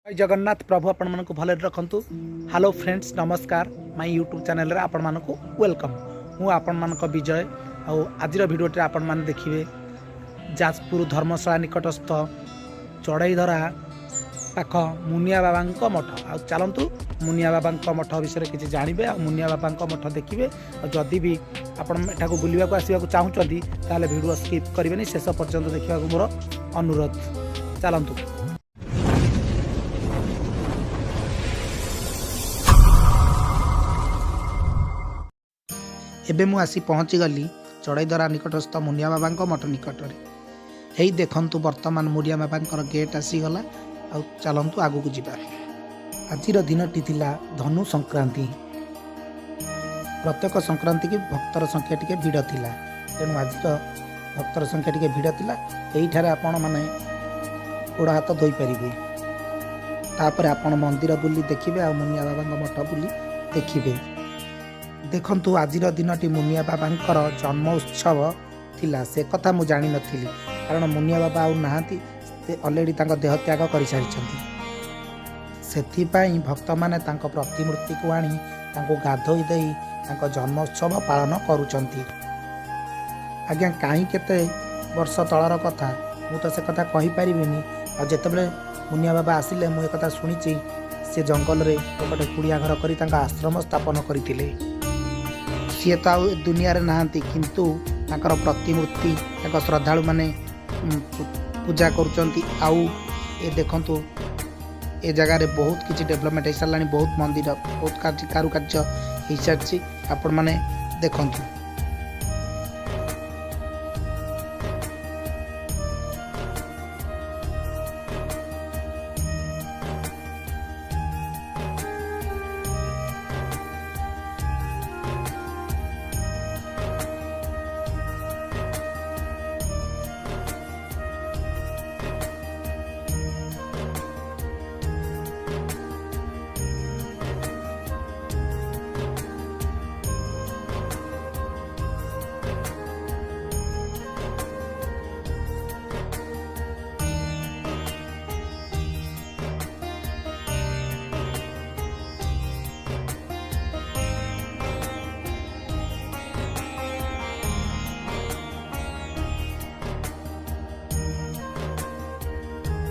जय जगन्नाथ प्रभु आपण मानक भले रखंतु। हेलो फ्रेंड्स नमस्कार माय यूट्यूब चैनल रे आपण मानक वेलकम। मु आपण मानक विजय आज भिडियोटे आपण मान देखिए जाजपुर धर्मशाला निकटस्थ चढ़ईधरा पाख मुनिया बाबा मठ आ चलतु मुनिया बाबा मठ विषय किसी जानवे आ मुनिया बाबा मठ देखिए जदि भी आपटा बुलवाक आसवाक चाहूँगी ताले वीडियो स्किप करेंगे शेष पर्यंत देखा मोर अनुरोध। चलतु एबे मु आसी पहुँची गली चढ़ईधरा निकटस्थ मुनिया बाबा मठ निकट में। यही देखंतु वर्तमान मुनिया बाबा गेट आसीगला। आ चलतु आगू को जीवा। आज दिनटी थिला धनु संक्रांति। प्रत्येक संक्रांति की भक्तर संख्या टिके भिड़ थिला, तेणु आज भक्तर संख्या टिके भिड़ थिला। एही आपण माने गोड़ हाथ धोई पारिबे, तापर आपण मंदिर बुली देखिबे आ मुनिया बाबा मठ बुली देखिबे। देखंतु आज दिनटी मुनिया बाबांकर जन्म उत्सव थिला। से कथा मु जानी नथिली, कारण मुनिया बाबा आउ नाहांती, अलरेडी तांको देह त्याग कर सारिछंती। सेथिपाई भक्त माने तांको प्रतिमूर्ति को आनी तांको गाधोई देई तांको जन्म उत्सव पालन करूछंती। आज्ञा काई केते वर्ष तळर कथा मु तो से कथा कहि परिबिनी। आ जेतेबेले मुनिया बाबा आसिले मु ए कथा सुनिछि, से जंगल रे गोटे कुड़िया घर करी तांका आश्रम स्थापन करथिले। सी तो आ दुनिया रे नाहांती, किंतु तांकर प्रतिमूर्ति तांको श्रद्धालु माने पूजा करुचंती। आउ ए देखंतु ए जगह रे बहुत किछि डेवलपमेंट हो सारानी, बहुत मंदिर बहुत कारुकार्य हो सारी आपण माने देखंतु।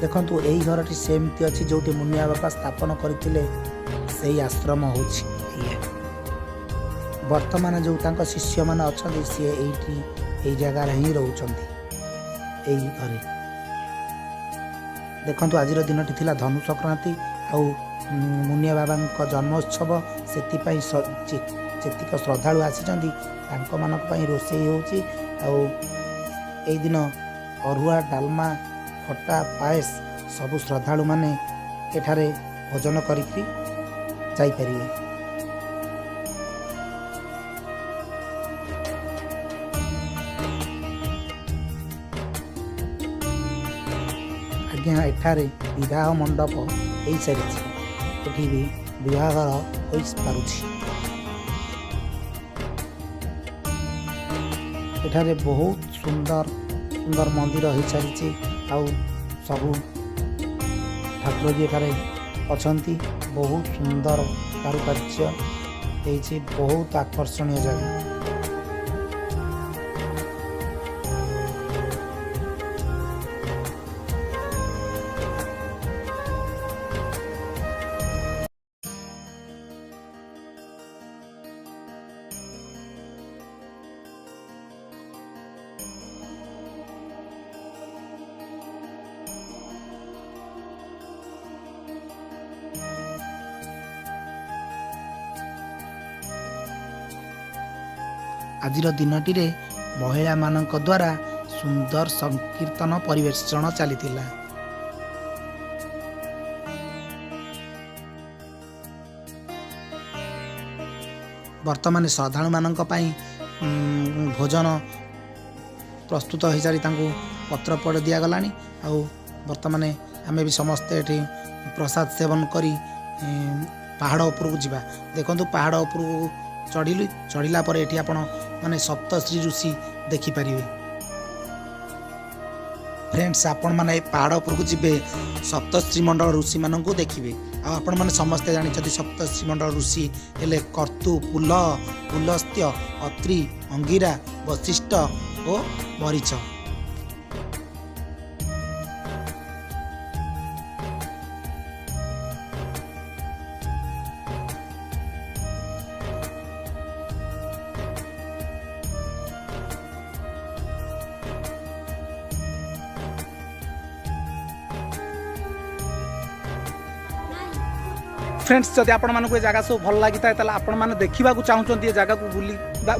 देखंतु यही घरटी सेमती अच्छी जो मुनिया बाबा स्थापन करते से आश्रम हो। वर्तमान जो तांको शिष्य मान अच्छा सी यही जगार ही रोचंती यही घरे। देखंतु आज दिनटी थिला धनु संक्रांति आउ मुनिया बाबा जन्मोत्सव। से जेतिक श्रद्धालु आसीचंती तांको मानक पई रोषेई होची। आउ एई दिन अरुआ डालमा खटा पायस सबु श्रद्धालु माने एठारे भोजन करिकरी जाई परिए। आज्ञा एठारे विवाह मंडप हो सारी, एठी भी विवाहर हो पारुछि। एठारे बहुत सुंदर सुंदर मंदिर हो सारी। आउ सबू ठाकुर जी एठारे अछंती। बहुत सुंदर कारुकार्य होइछि, बहुत आकर्षणीय जगह। आज दिनटी रे महिला मानक द्वारा सुंदर संकीर्तन परिवेषण चलीथिला। वर्तमान श्रद्धालु मानक पई भोजन प्रस्तुत हो सारी पत्र पड़ दिया गलानी। आ वर्तमान आमे भी समस्ते एठी प्रसाद सेवन करी पहाड़ उपरକୁ ଯିବା। देखंतु पहाड़ उपरକୁ चढ़िला पर एठी आपण माने सप्तश्री ऋषि देखि परिबे। फ्रेंड्स आपण मैंने पहाड़ उपरकू जी सप्तश्रीमंडल ऋषि मानू देखिए आपण मैंने समस्ते जानते सप्तश्रीमंडल ऋषि हेले कर्तु पुल पुलस्त्य अत्रि अंगिरा वशिष्ठ और मरीच। फ्रेंड्स जदि आपण मानक ये जगह सब भल लगी था आपण मैंने देखा चाहते ये जगह को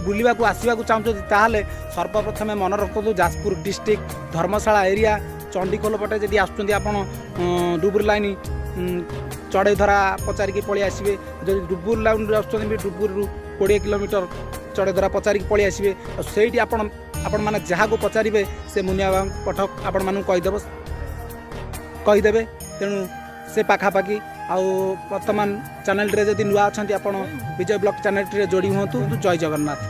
बुलवा आसवा चाहते ताहले सर्वप्रथमे मन रखु जाजपुर डिस्ट्रिक्ट धर्मशाला एरिया चंडीखोल पटे जब आसुँच आप डुबुर लाइन चढ़ईधरा पचारिकी पलि आसवे जब डुबुर लाइन आसुँच डुबुर 20 किलोमीटर चढ़ईधरा पचारिकी पलि आसवे से आपण मैंने जहाँ को पचारे से मुनिया पठक आपण मानू कहीदेवे तेणु से पाखापाखि आउ वर्तमान चैनल रे जदि नुआ अच्छा आप विजय ब्लॉग चैनल रे जोड़ी हूँ। जय जगन्नाथ।